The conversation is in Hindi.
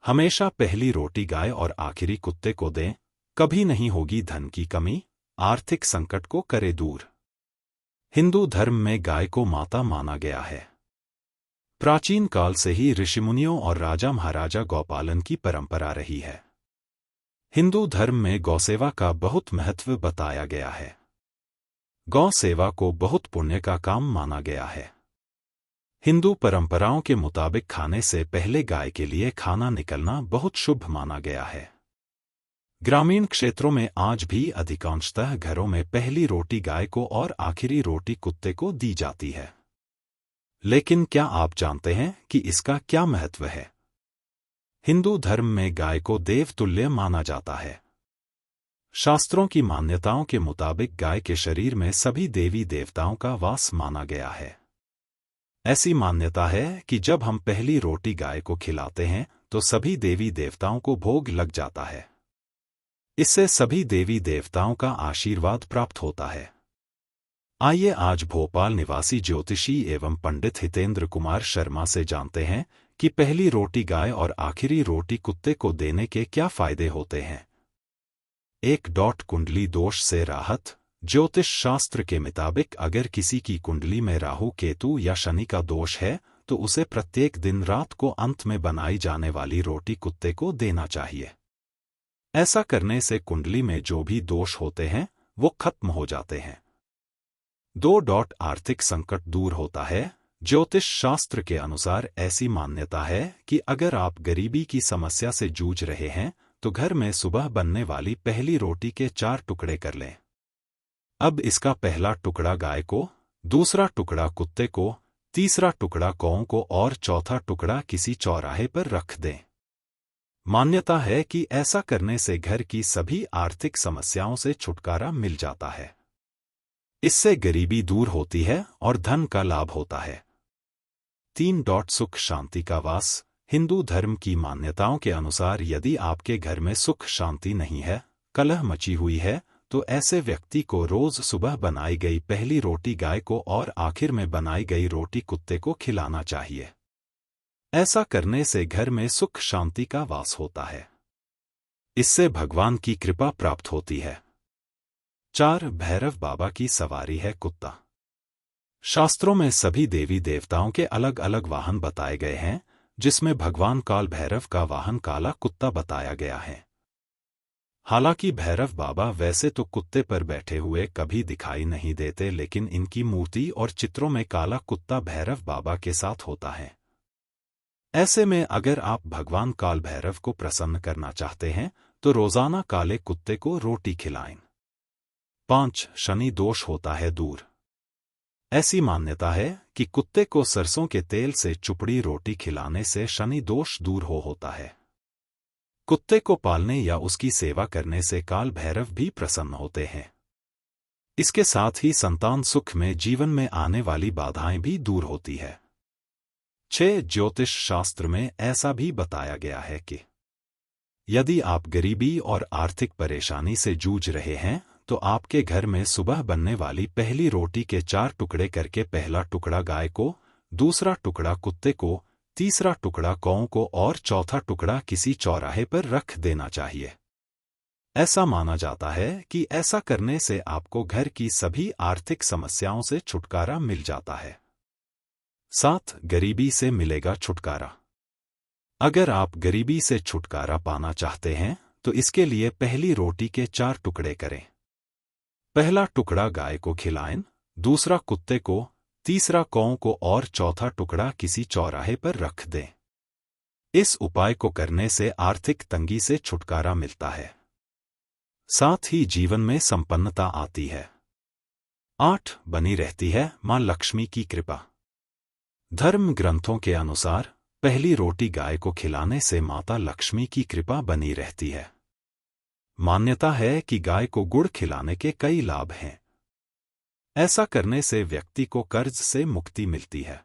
हमेशा पहली रोटी गाय और आखिरी कुत्ते को दें, कभी नहीं होगी धन की कमी, आर्थिक संकट को करे दूर। हिंदू धर्म में गाय को माता माना गया है। प्राचीन काल से ही ऋषिमुनियों और राजा महाराजा गौपालन की परंपरा रही है। हिंदू धर्म में गौसेवा का बहुत महत्व बताया गया है। गौ सेवा को बहुत पुण्य का काम माना गया है। हिंदू परंपराओं के मुताबिक खाने से पहले गाय के लिए खाना निकलना बहुत शुभ माना गया है। ग्रामीण क्षेत्रों में आज भी अधिकांशतः घरों में पहली रोटी गाय को और आखिरी रोटी कुत्ते को दी जाती है। लेकिन क्या आप जानते हैं कि इसका क्या महत्व है? हिंदू धर्म में गाय को देवतुल्य माना जाता है। शास्त्रों की मान्यताओं के मुताबिक गाय के शरीर में सभी देवी देवताओं का वास माना गया है। ऐसी मान्यता है कि जब हम पहली रोटी गाय को खिलाते हैं तो सभी देवी देवताओं को भोग लग जाता है। इससे सभी देवी देवताओं का आशीर्वाद प्राप्त होता है। आइए आज भोपाल निवासी ज्योतिषी एवं पंडित हितेंद्र कुमार शर्मा से जानते हैं कि पहली रोटी गाय और आखिरी रोटी कुत्ते को देने के क्या फायदे होते हैं। 1. कुंडली दोष से राहत। ज्योतिष शास्त्र के मुताबिक अगर किसी की कुंडली में राहु केतु या शनि का दोष है तो उसे प्रत्येक दिन रात को अंत में बनाई जाने वाली रोटी कुत्ते को देना चाहिए। ऐसा करने से कुंडली में जो भी दोष होते हैं वो खत्म हो जाते हैं। 2. आर्थिक संकट दूर होता है। ज्योतिष शास्त्र के अनुसार ऐसी मान्यता है कि अगर आप गरीबी की समस्या से जूझ रहे हैं तो घर में सुबह बनने वाली पहली रोटी के 4 टुकड़े कर लें। अब इसका पहला टुकड़ा गाय को, दूसरा टुकड़ा कुत्ते को, तीसरा टुकड़ा कौओं को और चौथा टुकड़ा किसी चौराहे पर रख दें। मान्यता है कि ऐसा करने से घर की सभी आर्थिक समस्याओं से छुटकारा मिल जाता है। इससे गरीबी दूर होती है और धन का लाभ होता है। 3. सुख शांति का वास। हिंदू धर्म की मान्यताओं के अनुसार यदि आपके घर में सुख शांति नहीं है, कलह मची हुई है, तो ऐसे व्यक्ति को रोज सुबह बनाई गई पहली रोटी गाय को और आखिर में बनाई गई रोटी कुत्ते को खिलाना चाहिए। ऐसा करने से घर में सुख शांति का वास होता है। इससे भगवान की कृपा प्राप्त होती है। 4. भैरव बाबा की सवारी है कुत्ता। शास्त्रों में सभी देवी देवताओं के अलग अलग वाहन बताए गए हैं, जिसमें भगवान काल भैरव का वाहन काला कुत्ता बताया गया है। हालांकि भैरव बाबा वैसे तो कुत्ते पर बैठे हुए कभी दिखाई नहीं देते, लेकिन इनकी मूर्ति और चित्रों में काला कुत्ता भैरव बाबा के साथ होता है। ऐसे में अगर आप भगवान काल भैरव को प्रसन्न करना चाहते हैं तो रोजाना काले कुत्ते को रोटी खिलाएं। 5. शनि दोष होता है दूर। ऐसी मान्यता है कि कुत्ते को सरसों के तेल से चुपड़ी रोटी खिलाने से शनि दोष दूर होता है। कुत्ते को पालने या उसकी सेवा करने से काल भैरव भी प्रसन्न होते हैं। इसके साथ ही संतान सुख में जीवन में आने वाली बाधाएं भी दूर होती है। 6. ज्योतिष शास्त्र में ऐसा भी बताया गया है कि यदि आप गरीबी और आर्थिक परेशानी से जूझ रहे हैं तो आपके घर में सुबह बनने वाली पहली रोटी के 4 टुकड़े करके पहला टुकड़ा गाय को, दूसरा टुकड़ा कुत्ते को, तीसरा टुकड़ा कौओं को और चौथा टुकड़ा किसी चौराहे पर रख देना चाहिए। ऐसा माना जाता है कि ऐसा करने से आपको घर की सभी आर्थिक समस्याओं से छुटकारा मिल जाता है। 7. गरीबी से मिलेगा छुटकारा। अगर आप गरीबी से छुटकारा पाना चाहते हैं तो इसके लिए पहली रोटी के 4 टुकड़े करें। पहला टुकड़ा गाय को खिलाएं, दूसरा कुत्ते को, तीसरा कौओं को और चौथा टुकड़ा किसी चौराहे पर रख दें। इस उपाय को करने से आर्थिक तंगी से छुटकारा मिलता है, साथ ही जीवन में संपन्नता आती है। 8. बनी रहती है मां लक्ष्मी की कृपा। धर्म ग्रंथों के अनुसार पहली रोटी गाय को खिलाने से माता लक्ष्मी की कृपा बनी रहती है। मान्यता है कि गाय को गुड़ खिलाने के कई लाभ हैं। ऐसा करने से व्यक्ति को कर्ज से मुक्ति मिलती है।